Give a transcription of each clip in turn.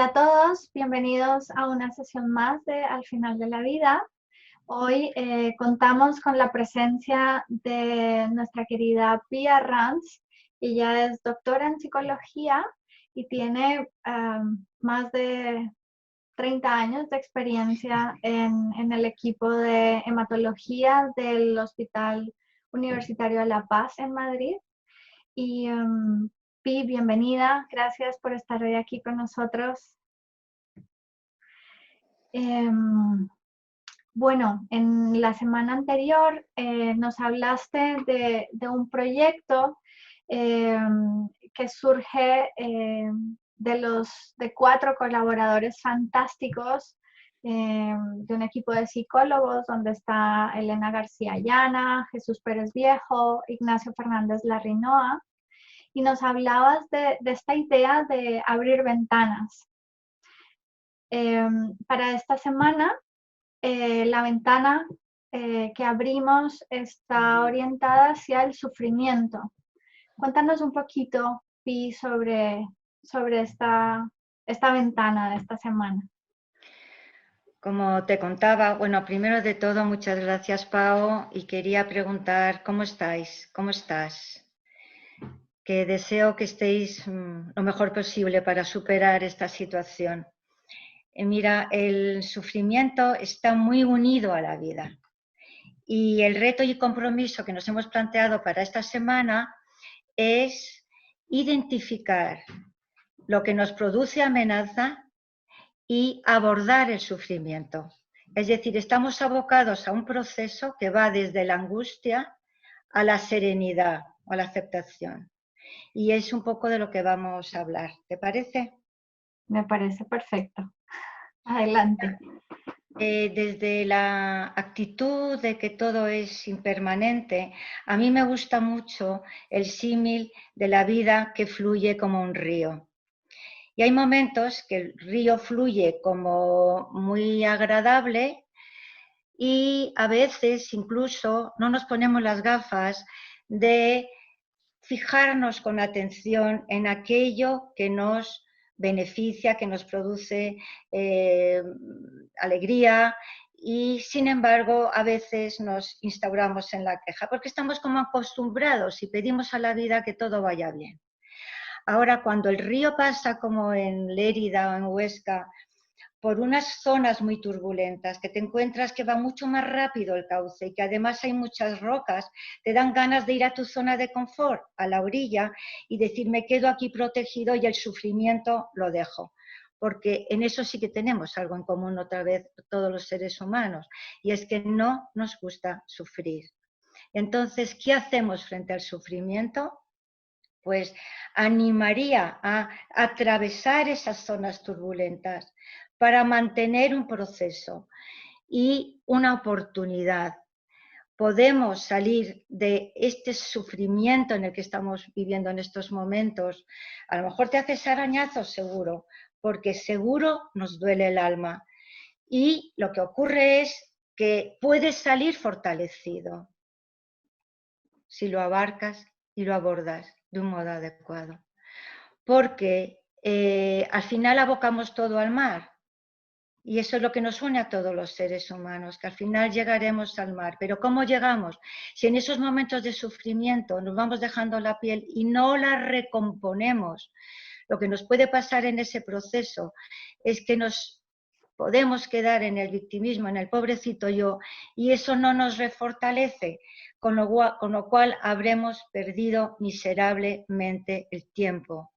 Hola a todos, bienvenidos a una sesión más de Al final de la vida. Hoy contamos con la presencia de nuestra querida Pia Ranz. Ella es doctora en psicología y tiene más de 30 años de experiencia en el equipo de hematología del Hospital Universitario de La Paz en Madrid. Y Pi, bienvenida, gracias por estar hoy aquí con nosotros. Bueno, en la semana anterior nos hablaste de un proyecto que surge de 4 colaboradores fantásticos de un equipo de psicólogos donde está Elena García Llana, Jesús Pérez Viejo, Ignacio Fernández Larrinoa, y nos hablabas de esta idea de abrir ventanas. Para esta semana, la ventana que abrimos está orientada hacia el sufrimiento. Cuéntanos un poquito, Pi, sobre esta ventana de esta semana. Como te contaba, bueno, primero de todo, muchas gracias, Pao, y quería preguntar, ¿cómo estáis? ¿Cómo estás? Que deseo que estéis lo mejor posible para superar esta situación. Mira, el sufrimiento está muy unido a la vida y el reto y compromiso que nos hemos planteado para esta semana es identificar lo que nos produce amenaza y abordar el sufrimiento. Es decir, estamos abocados a un proceso que va desde la angustia a la serenidad o a la aceptación. Y es un poco de lo que vamos a hablar. ¿Te parece? Me parece perfecto. Adelante. Desde la actitud de que todo es impermanente, a mí me gusta mucho el símil de la vida que fluye como un río. Y hay momentos que el río fluye como muy agradable y a veces incluso no nos ponemos las gafas de fijarnos con atención en aquello que nos beneficia, que nos produce alegría y sin embargo a veces nos instauramos en la queja porque estamos como acostumbrados y pedimos a la vida que todo vaya bien. Ahora, cuando el río pasa como en Lérida o en Huesca, por unas zonas muy turbulentas, que te encuentras que va mucho más rápido el cauce y que además hay muchas rocas, te dan ganas de ir a tu zona de confort, a la orilla, y decir, me quedo aquí protegido y el sufrimiento lo dejo. Porque en eso sí que tenemos algo en común otra vez todos los seres humanos, y es que no nos gusta sufrir. Entonces, ¿qué hacemos frente al sufrimiento? Pues animaría a atravesar esas zonas turbulentas para mantener un proceso y una oportunidad. Podemos salir de este sufrimiento en el que estamos viviendo en estos momentos. A lo mejor te haces arañazos, seguro, porque seguro nos duele el alma. Y lo que ocurre es que puedes salir fortalecido si lo abarcas y lo abordas de un modo adecuado. Porque al final abocamos todo al mar. Y eso es lo que nos une a todos los seres humanos, que al final llegaremos al mar. Pero ¿cómo llegamos? Si en esos momentos de sufrimiento nos vamos dejando la piel y no la recomponemos, lo que nos puede pasar en ese proceso es que nos podemos quedar en el victimismo, en el pobrecito yo, y eso no nos refortalece, con lo cual habremos perdido miserablemente el tiempo.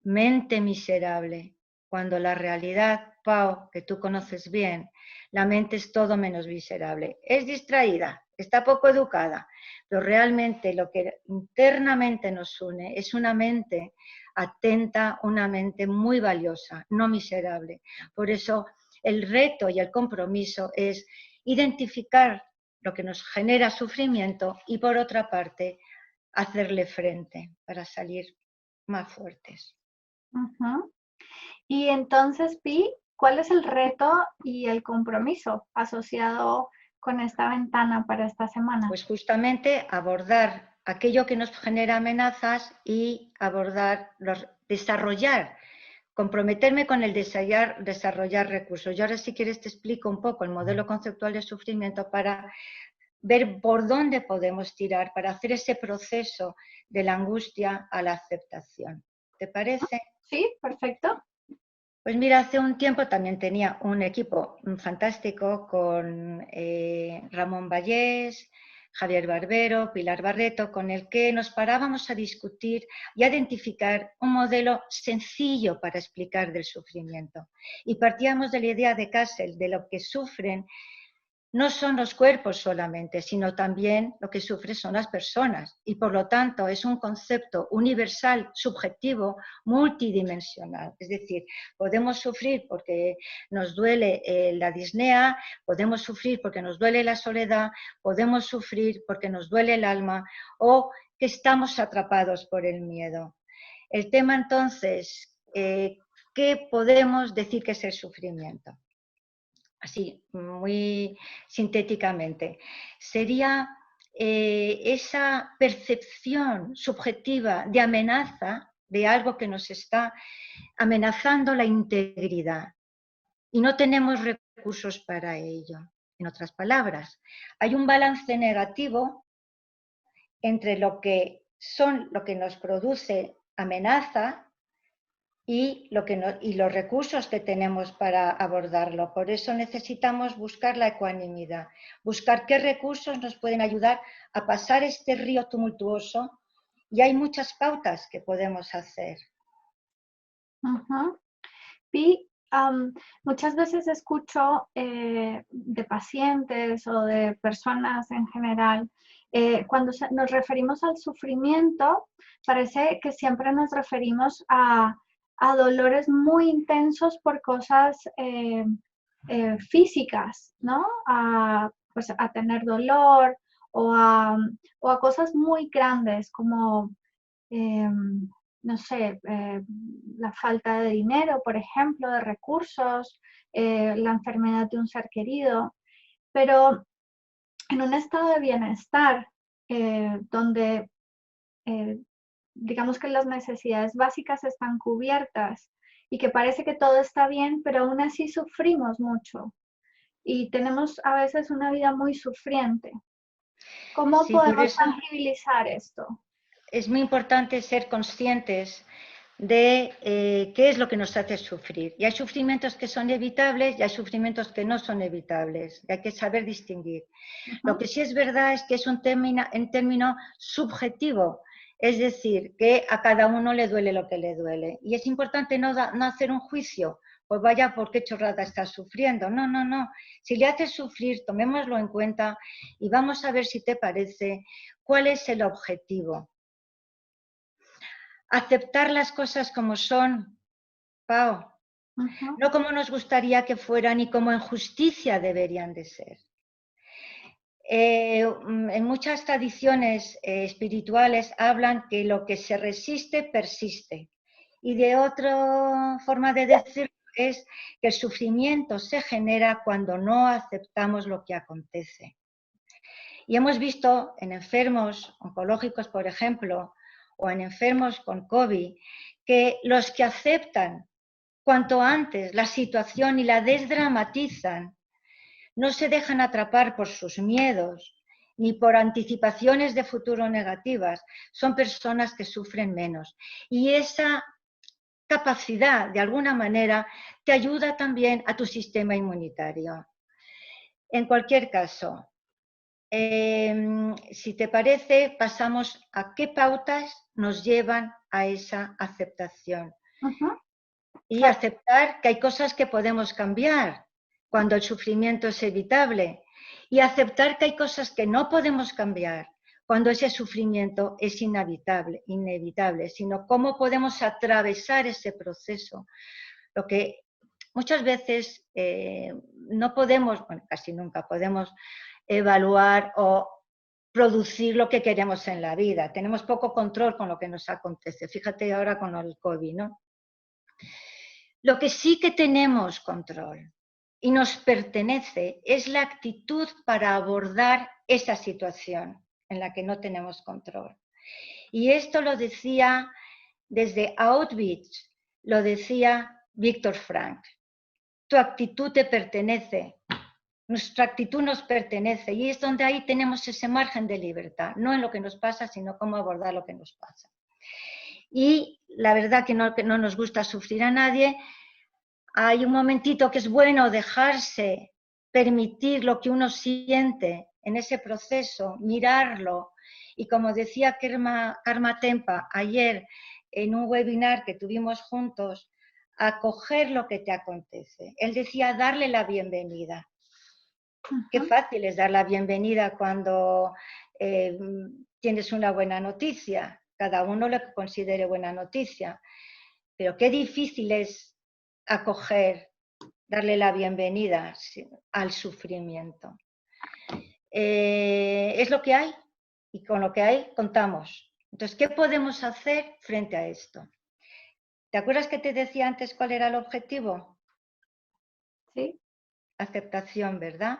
Mente miserable, cuando la realidad, Pau, que tú conoces bien, la mente es todo menos miserable. Es distraída, está poco educada, pero realmente lo que internamente nos une es una mente atenta, una mente muy valiosa, no miserable. Por eso el reto y el compromiso es identificar lo que nos genera sufrimiento y por otra parte hacerle frente para salir más fuertes. Y entonces, Pi, ¿cuál es el reto y el compromiso asociado con esta ventana para esta semana? Pues justamente abordar aquello que nos genera amenazas y desarrollar comprometerme con el desarrollar recursos. Yo ahora, si quieres, te explico un poco el modelo conceptual de sufrimiento para ver por dónde podemos tirar para hacer ese proceso de la angustia a la aceptación. ¿Te parece? Sí, perfecto. Pues mira, hace un tiempo también tenía un equipo fantástico con Ramón Vallés, Javier Barbero, Pilar Barreto, con el que nos parábamos a discutir y a identificar un modelo sencillo para explicar del sufrimiento. Y partíamos de la idea de Castle, de lo que sufren no son los cuerpos solamente, sino también lo que sufren son las personas. Y por lo tanto es un concepto universal, subjetivo, multidimensional. Es decir, podemos sufrir porque nos duele la disnea, podemos sufrir porque nos duele la soledad, podemos sufrir porque nos duele el alma o que estamos atrapados por el miedo. El tema entonces, ¿qué podemos decir que es el sufrimiento? Así, muy sintéticamente, sería esa percepción subjetiva de amenaza de algo que nos está amenazando la integridad y no tenemos recursos para ello. En otras palabras, hay un balance negativo entre lo que nos produce amenaza y los recursos que tenemos para abordarlo. Por eso necesitamos buscar la ecuanimidad, buscar qué recursos nos pueden ayudar a pasar este río tumultuoso, y hay muchas pautas que podemos hacer. Y muchas veces escucho de pacientes o de personas en general, cuando nos referimos al sufrimiento, parece que siempre nos referimos a dolores muy intensos por cosas físicas, ¿no? Pues a tener dolor o a cosas muy grandes como no sé, la falta de dinero, por ejemplo, de recursos, la enfermedad de un ser querido, pero en un estado de bienestar donde digamos que las necesidades básicas están cubiertas y que parece que todo está bien, pero aún así sufrimos mucho y tenemos a veces una vida muy sufriente. ¿Cómo Sí, por podemos eso tangibilizar esto? es muy importante ser conscientes de qué es lo que nos hace sufrir. Y hay sufrimientos que son evitables y hay sufrimientos que no son evitables. Y hay que saber distinguir. Lo que sí es verdad es que es un término subjetivo, es decir, que a cada uno le duele lo que le duele. Y es importante no hacer un juicio, pues vaya, ¿por qué chorrada estás sufriendo? No, no, no. Si le haces sufrir, tomémoslo en cuenta y vamos a ver si te parece cuál es el objetivo. Aceptar las cosas como son, Pau, no como nos gustaría que fueran y como en justicia deberían de ser. En muchas tradiciones espirituales hablan que lo que se resiste persiste. Y de otra forma de decirlo es que el sufrimiento se genera cuando no aceptamos lo que acontece. Y hemos visto en enfermos oncológicos, por ejemplo, o en enfermos con COVID, que los que aceptan cuanto antes la situación y la desdramatizan, no se dejan atrapar por sus miedos ni por anticipaciones de futuro negativas, son personas que sufren menos. Y esa capacidad, de alguna manera, te ayuda también a tu sistema inmunitario. En cualquier caso, si te parece, pasamos a qué pautas nos llevan a esa aceptación. Y aceptar que hay cosas que podemos cambiar cuando el sufrimiento es evitable. Y aceptar que hay cosas que no podemos cambiar cuando ese sufrimiento es inevitable, sino cómo podemos atravesar ese proceso. Lo que muchas veces no podemos, bueno, casi nunca podemos evaluar o producir lo que queremos en la vida. Tenemos poco control con lo que nos acontece. Fíjate ahora con el COVID, ¿no? Lo que sí que tenemos control y nos pertenece es la actitud para abordar esa situación en la que no tenemos control. Y esto lo decía desde Auschwitz, lo decía Víctor Frank. Tu actitud te pertenece, nuestra actitud nos pertenece y es donde ahí tenemos ese margen de libertad, no en lo que nos pasa, sino cómo abordar lo que nos pasa. Y la verdad que no nos gusta sufrir a nadie. Hay un momentito que es bueno dejarse, permitir lo que uno siente en ese proceso, mirarlo. Y como decía Karma Tempa ayer en un webinar que tuvimos juntos, acoger lo que te acontece. Él decía darle la bienvenida. Qué fácil es dar la bienvenida cuando tienes una buena noticia. Cada uno lo que considere buena noticia. Pero qué difícil es acoger, darle la bienvenida al sufrimiento. Es lo que hay y con lo que hay contamos. Entonces, ¿qué podemos hacer frente a esto? ¿Te acuerdas que te decía antes cuál era el objetivo? Sí. Aceptación, ¿verdad?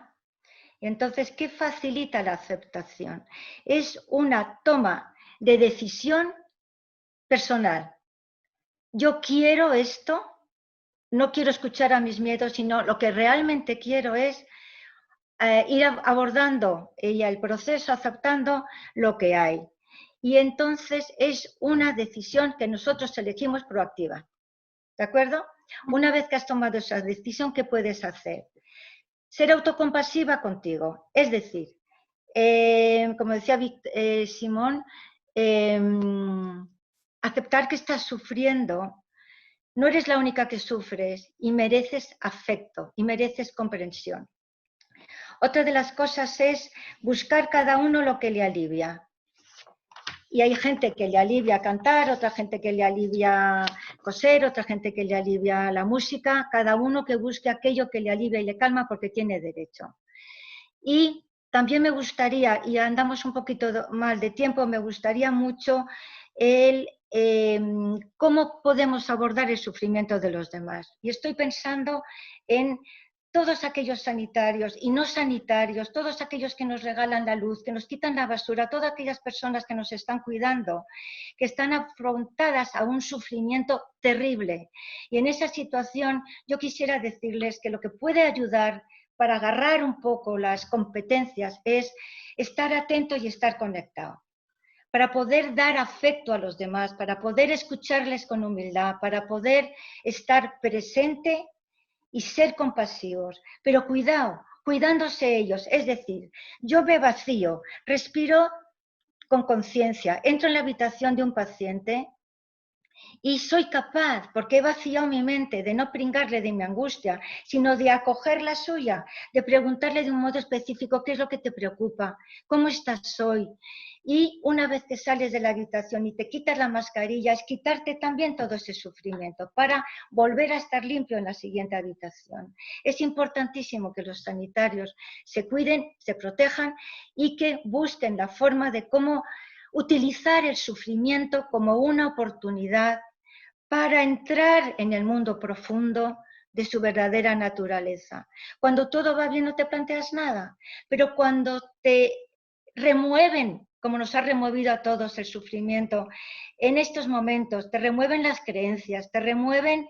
Y entonces, ¿qué facilita la aceptación? Es una toma de decisión personal. Yo quiero esto, no quiero escuchar a mis miedos, sino lo que realmente quiero es ir abordando el proceso, aceptando lo que hay. Y entonces es una decisión que nosotros elegimos proactiva. ¿De acuerdo? Una vez que has tomado esa decisión, ¿qué puedes hacer? Ser autocompasiva contigo. Es decir, como decía Simón, aceptar que estás sufriendo. No eres la única que sufres y mereces afecto y mereces comprensión. Otra de las cosas es buscar cada uno lo que le alivia. Y hay gente que le alivia cantar, otra gente que le alivia coser, otra gente que le alivia la música, cada uno que busque aquello que le alivia y le calma porque tiene derecho. Y también me gustaría, y andamos un poquito mal de tiempo, me gustaría mucho cómo podemos abordar el sufrimiento de los demás. Y estoy pensando en todos aquellos sanitarios y no sanitarios, todos aquellos que nos regalan la luz, que nos quitan la basura, todas aquellas personas que nos están cuidando, que están afrontadas a un sufrimiento terrible. Y en esa situación yo quisiera decirles que lo que puede ayudar para agarrar un poco las competencias es estar atento y estar conectado, para poder dar afecto a los demás, para poder escucharles con humildad, para poder estar presente y ser compasivos, pero cuidándose ellos. Es decir, yo me vacío, respiro con conciencia, entro en la habitación de un paciente y soy capaz, porque he vaciado mi mente, de no pringarle de mi angustia, sino de acoger la suya, de preguntarle de un modo específico qué es lo que te preocupa, cómo estás hoy. Y una vez que sales de la habitación y te quitas la mascarilla, es quitarte también todo ese sufrimiento para volver a estar limpio en la siguiente habitación. Es importantísimo que los sanitarios se cuiden, se protejan y que busquen la forma de cómo utilizar el sufrimiento como una oportunidad para entrar en el mundo profundo de su verdadera naturaleza. Cuando todo va bien no te planteas nada, pero cuando te remueven, como nos ha removido a todos el sufrimiento, en estos momentos te remueven las creencias, te remueven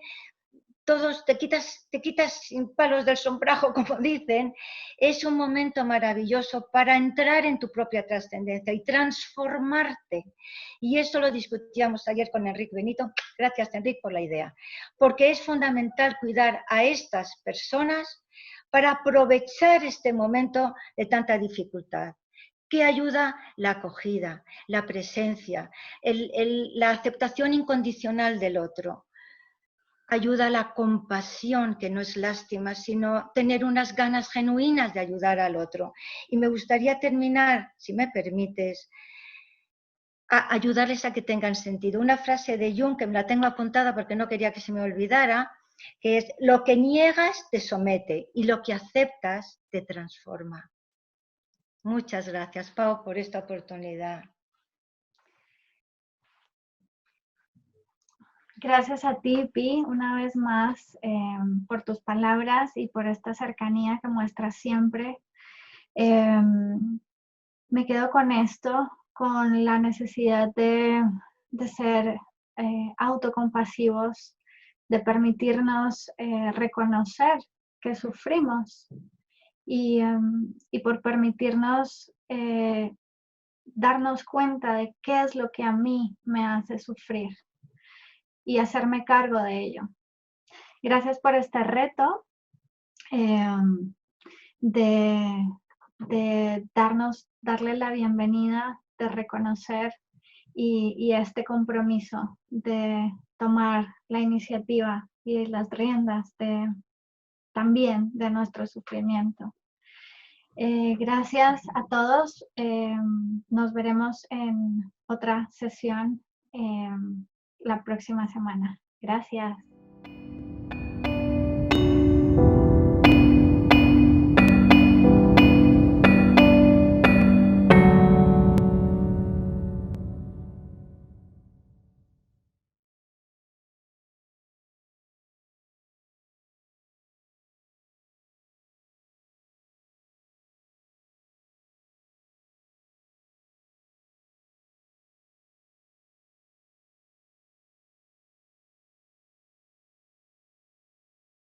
todos, te quitas sin palos del sombrajo, como dicen, es un momento maravilloso para entrar en tu propia trascendencia y transformarte. Y eso lo discutíamos ayer con Enrique Benito. Gracias, Enrique, por la idea. Porque es fundamental cuidar a estas personas para aprovechar este momento de tanta dificultad. ¿Qué ayuda? La acogida, la presencia, la aceptación incondicional del otro. Ayuda a la compasión, que no es lástima, sino tener unas ganas genuinas de ayudar al otro. Y me gustaría terminar, si me permites, a ayudarles a que tengan sentido. Una frase de Jung, que me la tengo apuntada porque no quería que se me olvidara, que es: lo que niegas te somete y lo que aceptas te transforma. Muchas gracias, Pau, por esta oportunidad. Gracias a ti, Pi, una vez más, por tus palabras y por esta cercanía que muestras siempre. Me quedo con esto, con la necesidad de ser autocompasivos de permitirnos reconocer que sufrimos y por permitirnos darnos cuenta de qué es lo que a mí me hace sufrir y hacerme cargo de ello. Gracias por este reto de darle la bienvenida, de reconocer y este compromiso de tomar la iniciativa y las riendas también de nuestro sufrimiento. Gracias a todos. Nos veremos en otra sesión la próxima semana. Gracias.